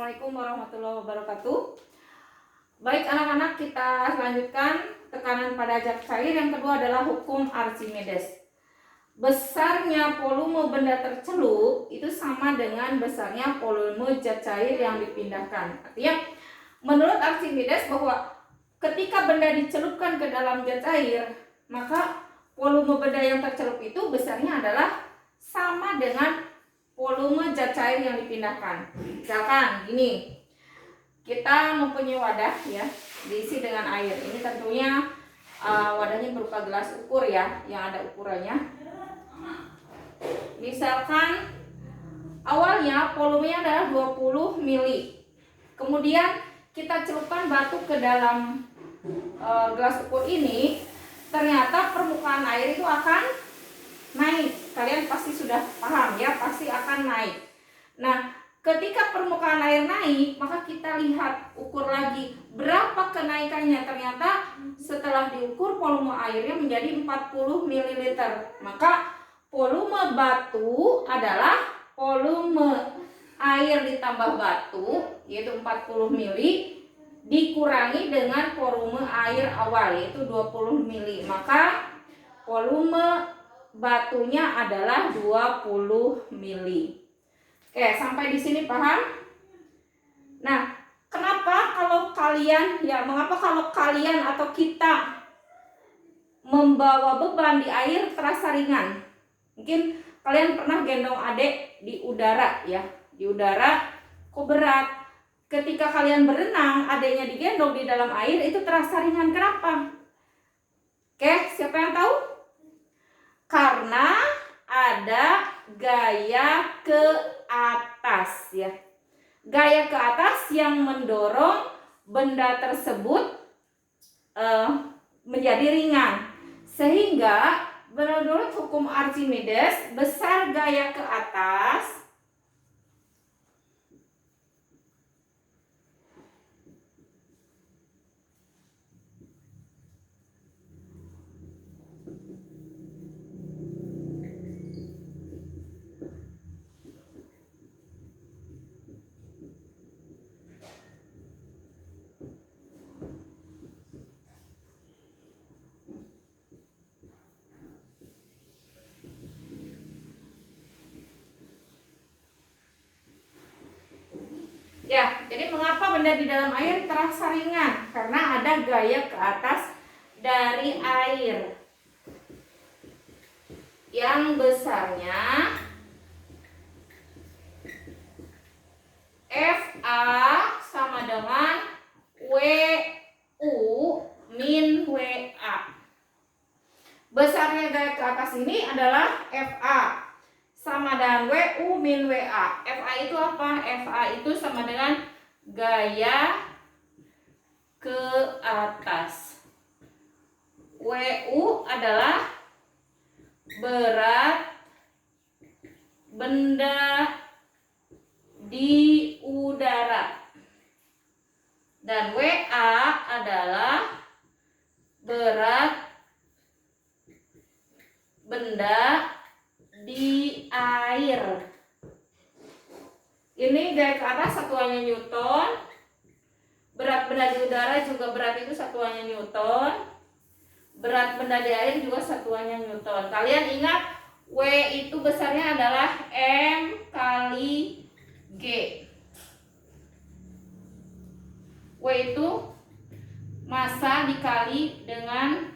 Assalamualaikum warahmatullahi wabarakatuh. Baik anak-anak, kita lanjutkan tekanan pada zat cair. Yang kedua adalah hukum Archimedes. Besarnya volume benda tercelup itu sama dengan besarnya volume zat cair yang dipindahkan. Artinya menurut Archimedes bahwa ketika benda dicelupkan ke dalam zat cair, maka volume benda yang tercelup itu besarnya adalah sama dengan volume zat cair yang dipindahkan. Misalkan gini, kita mempunyai wadah ya, diisi dengan air. Ini tentunya wadahnya berupa gelas ukur ya, yang ada ukurannya. Misalkan awalnya volumenya adalah 20 mili. Kemudian kita celupkan batu ke dalam gelas ukur ini, ternyata permukaan air itu akan naik. Kalian pasti sudah paham ya, pasti akan naik. Nah, ketika permukaan air naik, maka kita lihat, ukur lagi berapa kenaikannya. Ternyata setelah diukur volume airnya menjadi 40 ml. Maka volume batu adalah volume air ditambah batu, yaitu 40 ml, dikurangi dengan volume air awal, yaitu 20 ml. Maka volume batunya adalah 20 mili. Oke, sampai di sini paham? Nah, mengapa kalau kalian atau kita membawa beban di air terasa ringan? Mungkin kalian pernah gendong adik di udara ya. Di udara kok berat. Ketika kalian berenang, adiknya digendong di dalam air, itu terasa ringan. Kenapa? Oke, siapa yang tahu? Karena ada gaya ke atas ya. Gaya ke atas yang mendorong benda tersebut menjadi ringan. Sehingga menurut hukum Archimedes, besar gaya ke atas ya, jadi mengapa benda di dalam air terasa ringan? Karena ada gaya ke atas dari air yang besarnya FA sama dengan WU min WA. Besarnya gaya ke atas ini adalah FA sama dengan WU min WA. FA itu apa? FA itu sama dengan gaya ke atas. WU adalah berat benda di udara. Dan WA adalah berat benda di air. Ini gaya ke atas satuannya Newton. Berat benda di udara juga berat itu satuannya Newton. Berat benda di air juga satuannya Newton. Kalian ingat W itu besarnya adalah M kali G. W itu massa dikali dengan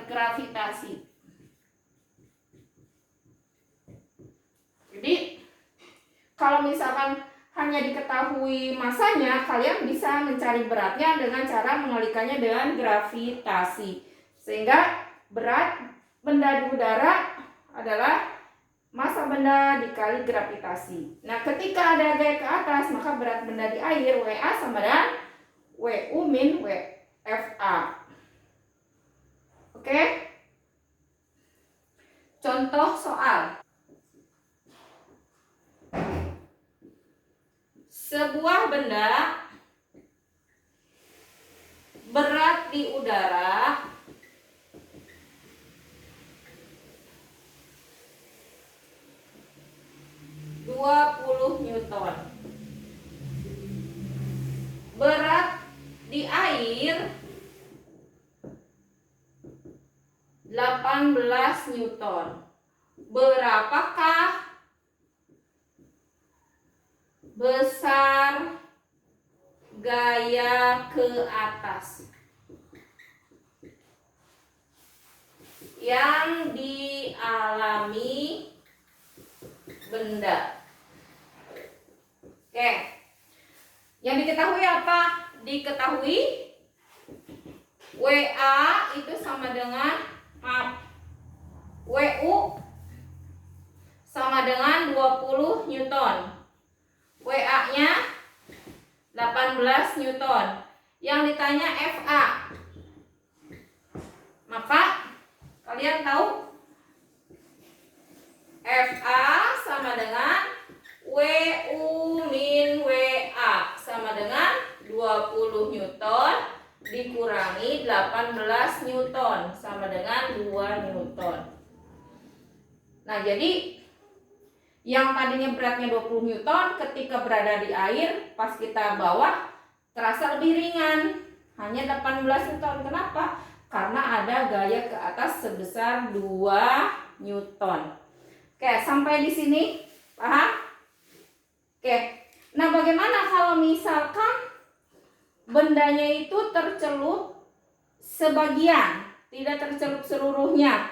gravitasi. Jadi kalau misalkan hanya diketahui massanya, kalian bisa mencari beratnya dengan cara mengalikannya dengan gravitasi. Sehingga berat benda di udara adalah massa benda dikali gravitasi. Nah, ketika ada gaya ke atas, maka berat benda di air WA sama dengan WU min WFA. Oke? Contoh soal. Sebuah benda berat di udara Newton. berapakah besar gaya ke atas yang dialami benda. Oke. Yang diketahui apa? Diketahui WA itu sama dengan WU sama dengan 20 Newton. WA-nya 18 Newton. Yang ditanya FA. Maka kalian tahu FA sama dengan WU min WA sama dengan 20 Newton dikurangi 18 Newton sama dengan 2 Newton. Nah, jadi yang tadinya beratnya 20 Newton ketika berada di air pas kita bawa terasa lebih ringan, hanya 18 Newton. Kenapa? Karena ada gaya ke atas sebesar 2 Newton. Oke, sampai di sini paham? Oke, nah bagaimana kalau misalkan bendanya itu tercelup sebagian, tidak tercelup seluruhnya?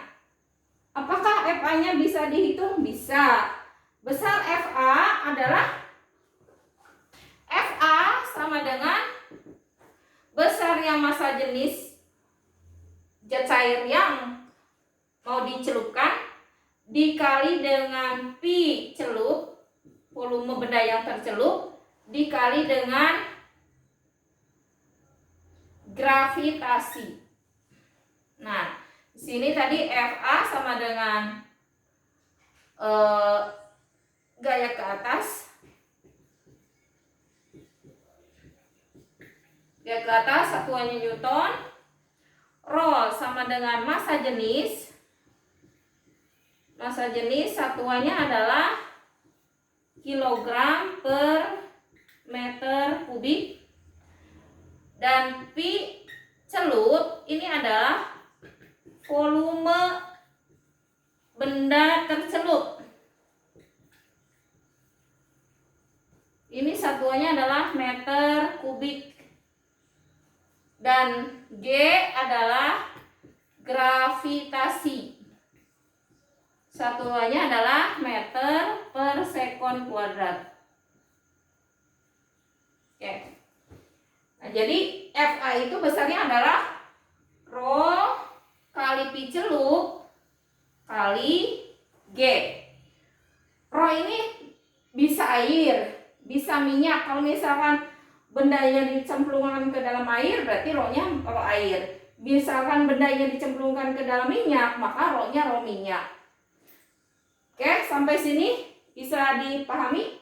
Apakah FA-nya bisa dihitung? Bisa. Besar FA adalah FA sama dengan besarnya massa jenis zat cair yang mau dicelupkan dikali dengan pi celup, volume benda yang tercelup, dikali dengan gravitasi. Nah, di sini tadi FA sama dengan gaya ke atas. Gaya ke atas satuannya Newton. Rho sama dengan massa jenis. Massa jenis satuannya adalah kilogram per meter kubik. Dan pi celup ini adalah volume benda tercelup. Ini satuannya adalah meter kubik. Dan G adalah gravitasi. Satuannya adalah meter per sekon kuadrat. Oke. Nah, jadi FA itu besarnya adalah Rho kali pi celup kali G. Rho ini bisa air, bisa minyak. Kalau misalkan bendanya dicemplungkan ke dalam air, berarti Rho-nya Rho air. Misalkan bendanya dicemplungkan ke dalam minyak, maka Rho-nya Rho minyak. Oke, sampai sini bisa dipahami?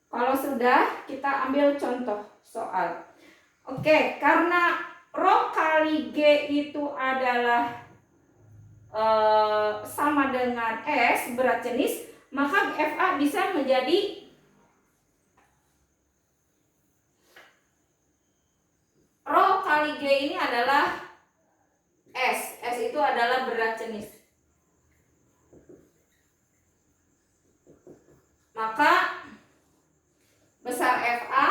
Kalau sudah, kita ambil contoh soal. Oke, karena Rho kali G itu adalah sama dengan S, berat jenis, maka FA bisa menjadi Rho kali G ini adalah S. S itu adalah berat jenis. Maka besar FA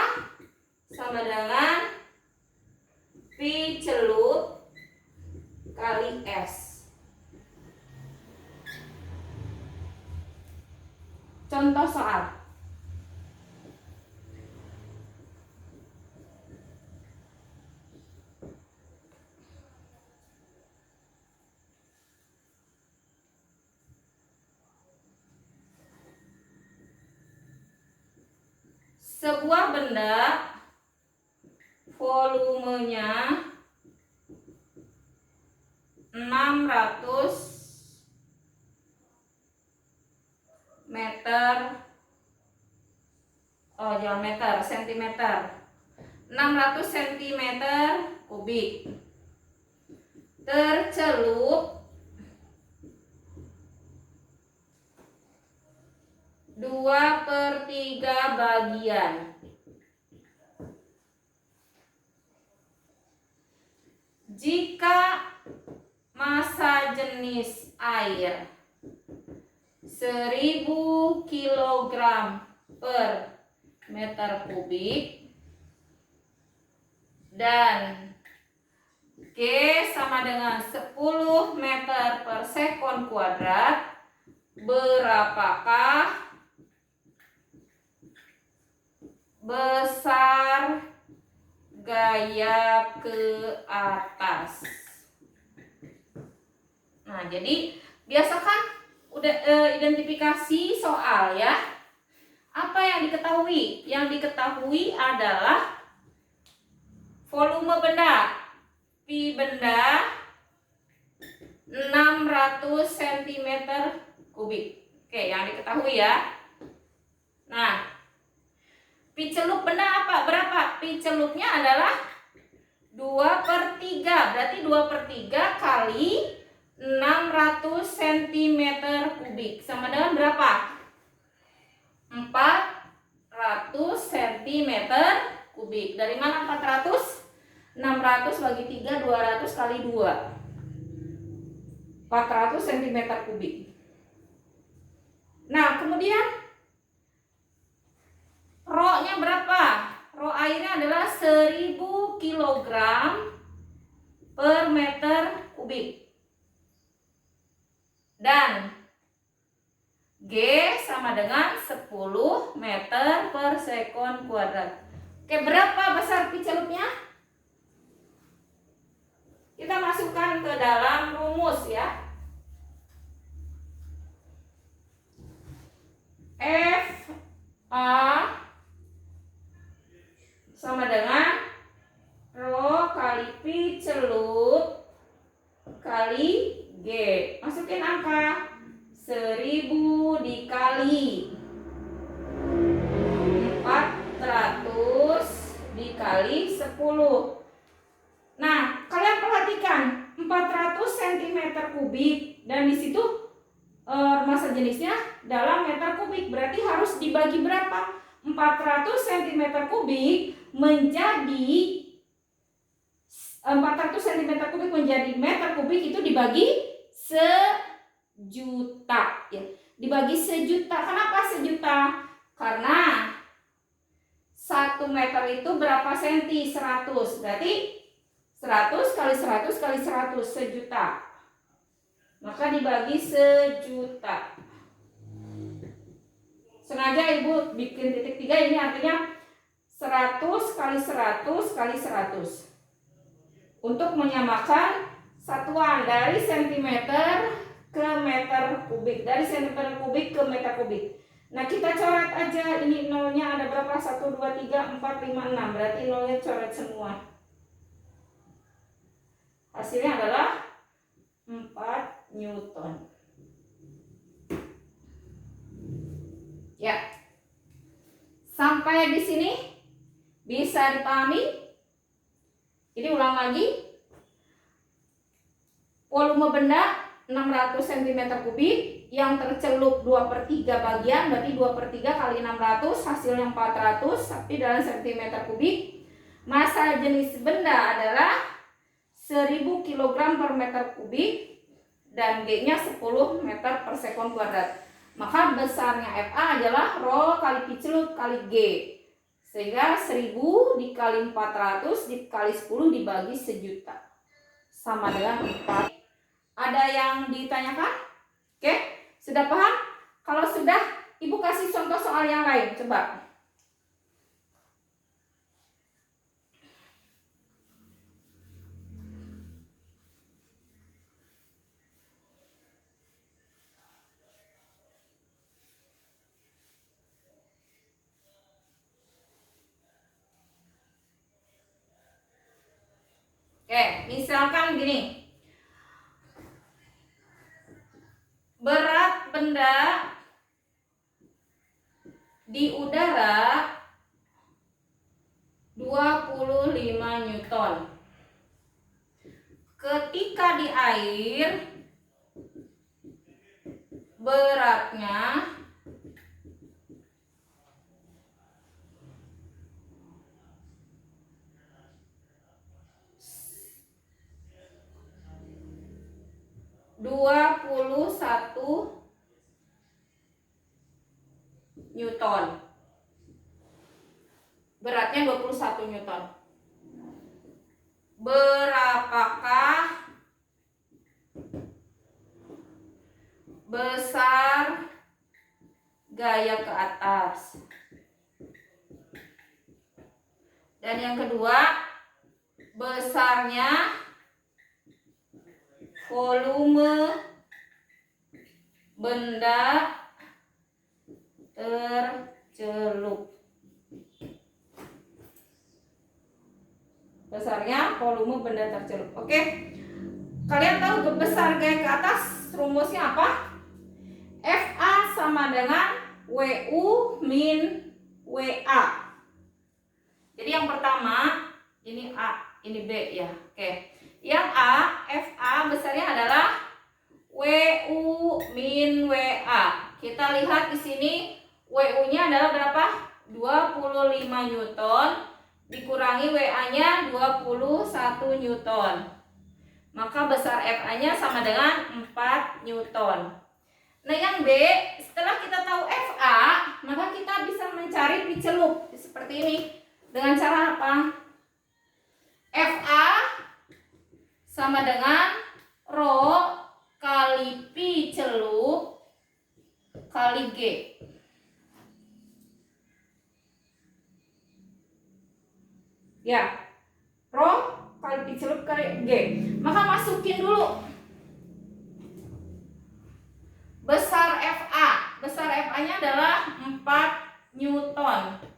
sama dengan pi celup kali S. Contoh soal. Sebuah benda volumenya 600 meter, jangan meter, sentimeter, 600 cm kubik, tercelup 2/3 bagian. Jika massa jenis air 1000 kilogram per meter kubik dan G sama dengan 10 meter per sekon kuadrat, berapakah besar gaya ke atas? Nah, jadi biasakan udah identifikasi soal ya. Apa yang diketahui? Yang diketahui adalah volume benda. Pi benda 600 cm kubik. Oke, yang diketahui ya. Nah, pi celup benda apa? Berapa? Pi celupnya adalah 2/3. Berarti 2/3 kali 600 cm kubik sama dengan berapa? 400 cm kubik. Dari mana 400? 600 bagi 3, 200 kali 2. 400 cm kubik. Nah, kemudian Rho-nya berapa? Rho airnya adalah 1000 kg per meter kubik. Dan G sama dengan 10 meter per sekon kuadrat. Oke, berapa besar pi celupnya? Kita masukkan ke dalam rumus ya. F A sama dengan Rho kali pi celup kali G. Masukin angka 1000 dikali 400 dikali 10. Nah, kalian perhatikan 400 cm kubik dan di situ massa jenisnya dalam meter kubik. Berarti harus dibagi berapa? 400 cm kubik menjadi 400 cm kubik menjadi meter kubik itu dibagi sejuta ya. Dibagi sejuta. Kenapa sejuta? Karena 1 meter itu berapa senti? 100. Berarti 100 kali 100 kali 100 sejuta. Maka dibagi sejuta. Sengaja Ibu bikin titik 3, ini artinya 100 kali 100 kali 100. Untuk menyamakan satuan dari sentimeter ke meter kubik. Dari sentimeter kubik ke meter kubik. Nah, kita coret aja. Ini nolnya ada berapa? 1, 2, 3, 4, 5, 6. Berarti nolnya coret semua. Hasilnya adalah 4 Newton. Ya. Sampai di sini bisa dipahami? Jadi ulang lagi. Volume benda 600 cm kubik yang tercelup 2/3 bagian, berarti 2/3 kali 600 hasilnya 400, tapi dalam cm kubik. Massa jenis benda adalah 1000 kg per meter kubik dan G-nya 10 meter per sekon kuadrat. Maka besarnya FA adalah Rho kali pi celup kali G. Sehingga 1000 dikali 400 dikali 10 dibagi sejuta. Sama dengan 4. Ada yang ditanyakan? Oke, sudah paham? Kalau sudah, Ibu kasih contoh soal yang lain. Coba. Oke, misalkan gini. Berat benda di udara 25 Newton. Ketika di air beratnya 21 beratnya 21 Newton. Berapakah besar gaya ke atas? Dan yang kedua, besarnya volume benda tercelup. Besarnya volume benda tercelup. Oke. Kalian tahu besar gaya ke atas rumusnya apa? FA sama dengan WU min WA. Jadi yang pertama, ini A, ini B ya. Oke. Yang A, FA besarnya adalah WU min WA. Kita lihat di sini WU-nya adalah berapa? 25 Newton dikurangi WA-nya 21 Newton. Maka besar FA-nya sama dengan 4 Newton. Nah, yang B, setelah kita tahu FA, maka kita bisa mencari pi celup seperti ini. Dengan cara apa? FA sama dengan rho kali pi celup kali G. Ya, rho kali pi celup kali G. Maka masukin dulu besar FA. Besar FA-nya adalah 4 Newton.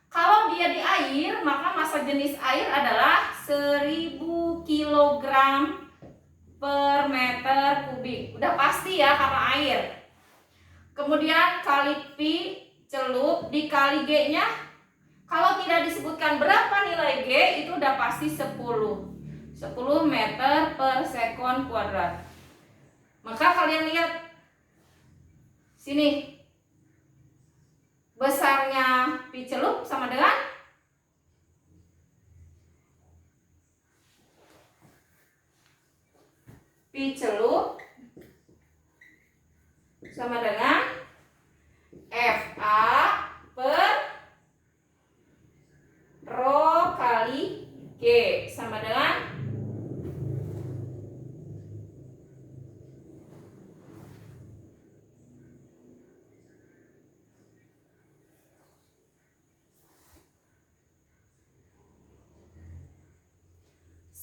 Kalau dia di air, maka massa jenis air adalah 1000 kg per meter kubik. Udah pasti ya karena air. Kemudian kali pi celup dikali G-nya. Kalau tidak disebutkan berapa nilai G, itu udah pasti 10 meter per sekon kuadrat. Maka kalian lihat sini, besarnya pi celup sama dengan pi celup sama dengan FA per rho kali G sama dengan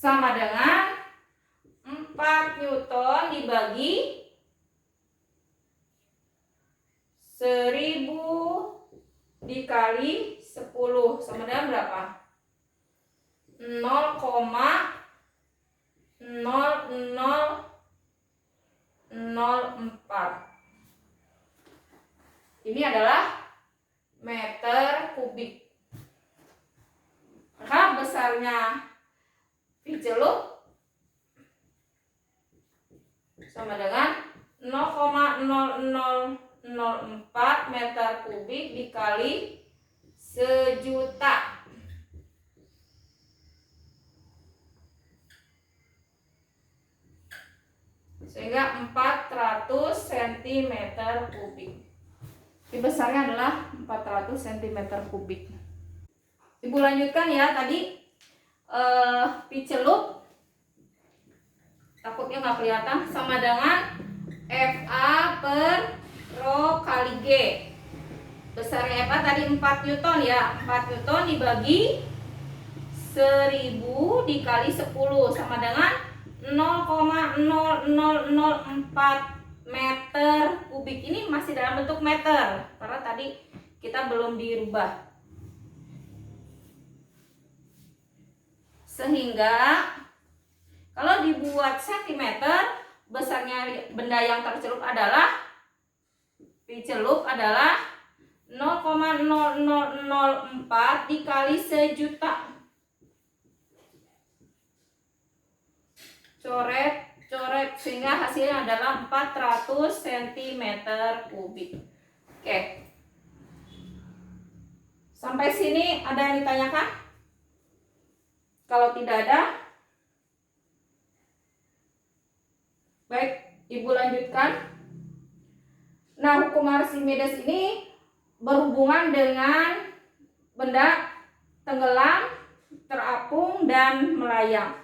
sama dengan 4 Newton dibagi 1000 dikali 10 sama dengan berapa? 0,0004. Ini adalah meter kubik. Maka besarnya pi celup sama dengan 0,0004 meter kubik dikali 1.000.000. Sehingga 400 cm kubik. Ini besarnya adalah 400 cm kubik. Ibu lanjutkan ya tadi pi celup, takutnya nggak kelihatan, sama dengan FA per rho kali G. Besarnya FA tadi 4 Newton ya, 4 Newton dibagi 1000 dikali 10 sama dengan 0,0004 meter kubik. Ini masih dalam bentuk meter karena tadi kita belum dirubah. Sehingga kalau dibuat sentimeter, besarnya benda yang tercelup adalah pi celup adalah 0,0004 dikali 1.000.000. Coret sehingga hasilnya adalah 400 cm kubik. Oke. Sampai sini ada yang ditanyakan? Kalau tidak ada, baik, Ibu lanjutkan. Nah, hukum Archimedes ini berhubungan dengan benda tenggelam, terapung, dan melayang.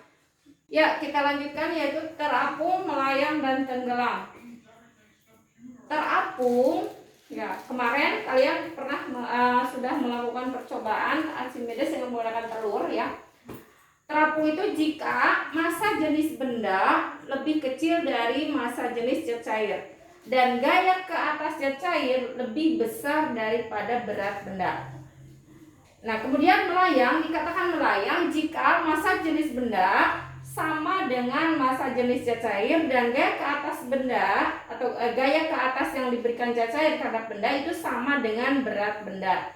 Ya, kita lanjutkan yaitu terapung, melayang, dan tenggelam. Terapung, ya kemarin kalian pernah sudah melakukan percobaan Archimedes yang menggunakan telur ya. Terapung itu jika massa jenis benda lebih kecil dari massa jenis zat cair dan gaya ke atas zat cair lebih besar daripada berat benda. Nah, kemudian melayang, dikatakan melayang jika massa jenis benda sama dengan massa jenis zat cair dan gaya ke atas benda atau gaya ke atas yang diberikan zat cair terhadap benda itu sama dengan berat benda.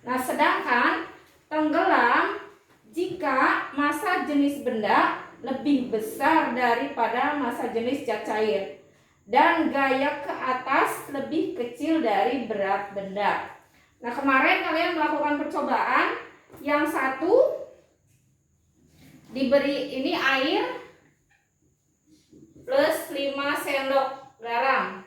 Nah, sedangkan tenggelam jika massa jenis benda lebih besar daripada massa jenis zat cair dan gaya ke atas lebih kecil dari berat benda. Nah, kemarin kalian melakukan percobaan, yang satu diberi ini air plus 5 sendok garam.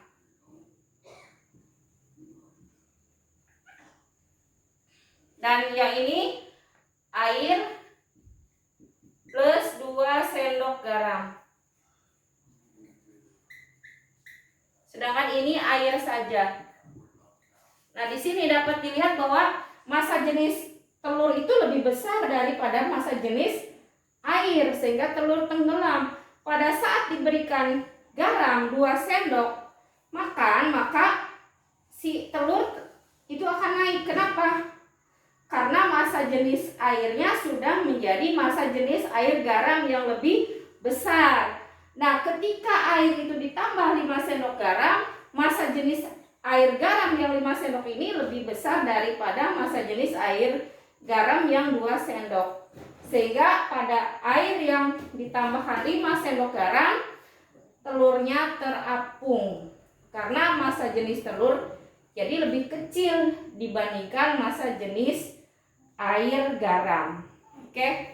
Dan yang ini air plus 2 sendok garam. Sedangkan ini air saja. Nah, di sini dapat dilihat bahwa massa jenis telur itu lebih besar daripada massa jenis air sehingga telur tenggelam. Pada saat diberikan garam 2 sendok makan, maka si telur itu akan naik. Kenapa? Karena massa jenis airnya sudah menjadi massa jenis air garam yang lebih besar. Nah, ketika air itu ditambah 5 sendok garam, massa jenis air garam yang 5 sendok ini lebih besar daripada massa jenis air garam yang 2 sendok. Sehingga pada air yang ditambahkan 5 sendok garam, telurnya terapung. Karena massa jenis telur jadi lebih kecil dibandingkan massa jenis air garam. Oke.